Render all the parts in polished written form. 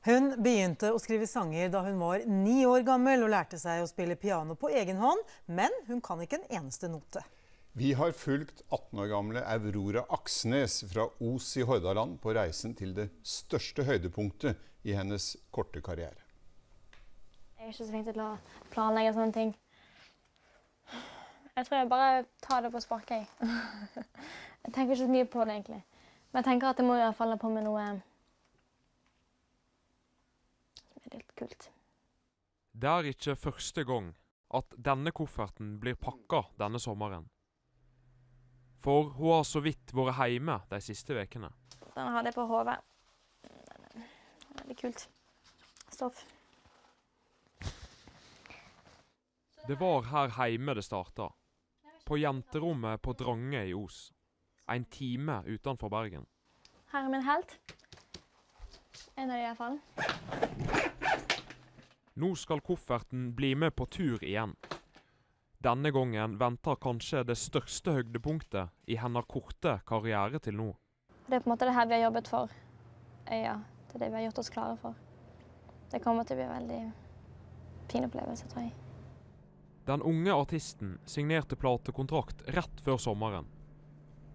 Hun begynte å skrive sanger da hun var 9 år gammel og lærte seg å spille piano på egen hånd, men hun kan ikke en eneste note. Vi har fulgt 18 år gamle Aurora Aksnes fra Os i Hordaland på reisen til det største høydepunktet i hennes korte karriere. Jeg ikke så flink til å planlegge sånne ting. Jeg tror jeg bare tar det på sparket. Jeg tenker ikke så mye på det egentlig. Men jeg tenker at jeg må i hvert fall på med noe som litt kult. Det er ikke første gang at denne kofferten blir pakket denne sommeren. For hun har så vidt vært hjemme de siste vekene. Den hadde jeg på hodet. Veldig kult stoff. Det var her hjemme det startet. På jenterommet på Drange i Os. En time utenfor Bergen. Her er min helt. En av de i hvert fall. Nå skal kofferten bli med på tur igjen. Denne gangen venter kanskje det største høydepunktet i hennes korte karriere til nå. Det er på en måte det her vi har jobbet for. Ja, det er det vi har gjort oss klare for. Det kommer til å bli en veldig fin opplevelse, tror jeg. Den unge artisten signerte platekontrakt rett før sommeren.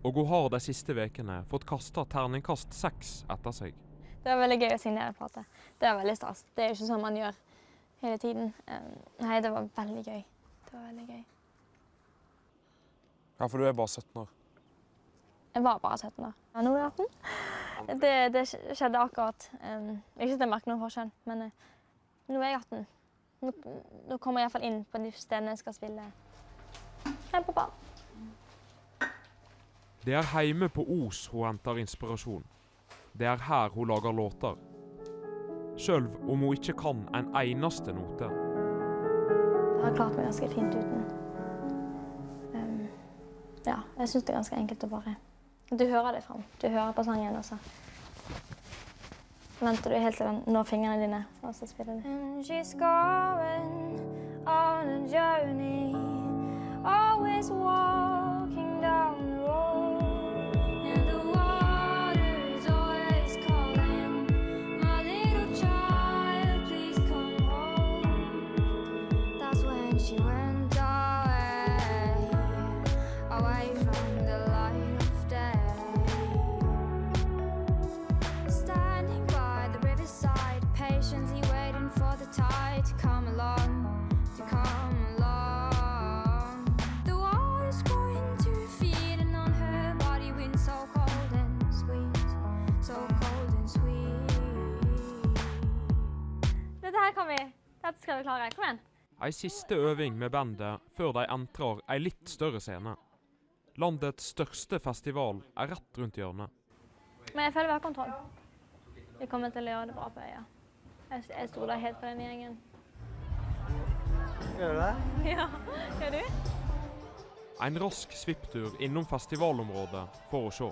Og hun har de siste vekene fått kastet terningkast 6 etter seg. Det var veldig gøy å signere plate. Det var veldig stas. Det er jo ikke sånn man gjør hele tiden. Nei, det var veldig gøy. Det var veldig gøy. Ja, for du er bare 17 år. Jeg var bare 17 år. Ja, nå er jeg 18. Det skjedde akkurat. Ikke at jeg merker noen forskjell, men nå er jeg 18. Nå kommer jeg i hvert fall inn på de stedene jeg skal spille. Hei, pappa. Det er hjemme på Os hun henter inspirasjon. Det er her hun lager låter. Selv om hun ikke kan en eneste note. Jeg har klart meg ganske fint uten. Ja, jeg synes det er ganske enkelt å bare... Du hører det frem. Du hører på sangen også. Venter du helt til den når fingrene dine, og så spiller du. And she's going on a journey, always walking down the road. And the water is always calling, my little child, please come home. That's when she went away, away from the light of day. Standing by the riverside, patiently waiting for the tide to come along, to come along. The water's going to feed and on her body wind so cold and sweet, so cold and sweet. Dette her kan vi. Dette skal vi klare. Kom igjen. En siste øving med bandet før de entrer en litt større scene. Landets største festival er rett rundt hjørnet. Men jeg føler vi har kontroll. Vi kommer til å gjøre det bra på øya. Jeg stoler helt på den gjengen. Gjør du det? Ja, gjør du? En rask svipptur innom festivalområdet for å se.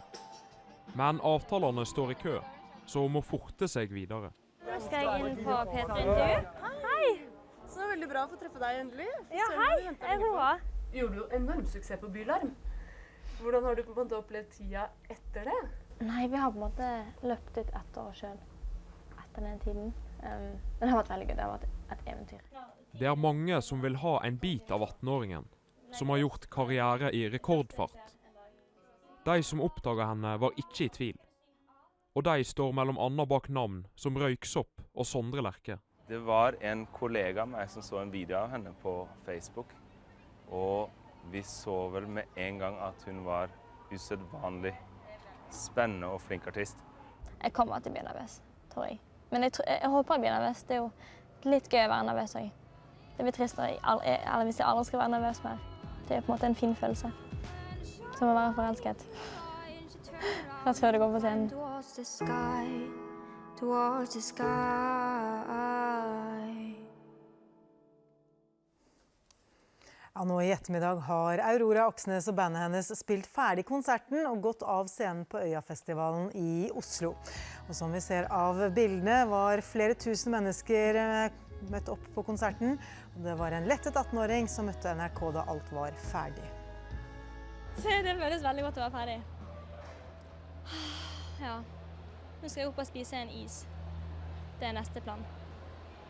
Men avtalene står i kø, så hun må forte seg videre. Nå skal jeg inn på P3-intervju. Hei! Så det er veldig bra å få treffe deg endelig. Ja, hei! Jeg er Nora. Gjorde du enorm suksess på Bylarm? Hvordan har du på en måte opplevd tida etter det? Nei, vi har på en måte løpt ut ett år selv etter den tiden. Men det har vært veldig gøy. Det har vært et eventyr. Det er mange som vil ha en bit av 18-åringen, som har gjort karriere i rekordfart. De som oppdaget henne var ikke i tvil. Og de står mellom annet bak navn som Røyksopp og Sondre Lerche. Det var en kollega av meg som så en video av henne på Facebook. Og vi så vel med en gang at hun var usedvanlig spennende og flink artist. Jeg kommer til å bli nervøs, tror jeg. Men jeg håper jeg blir nervøs. Det er jo litt gøy å være nervøs også. Det blir trist hvis jeg aldri skal være nervøs mer. Det er på en måte en fin følelse. Som å være forelsket. Rett før det går på scenen. Towards the sky, towards the sky. Ja, nå i ettermiddag har Aurora Aksnes og bandet hennes spilt ferdig konserten og gått av scenen på Øyafestivalen i Oslo. Og som vi ser av bildene var flere tusen mennesker møtt opp på konserten. Og det var en lettet 18-åring som møtte NRK da alt var ferdig. Det føles veldig godt å være ferdig. Ja, nå skal jeg opp og spise en is. Det er neste plan.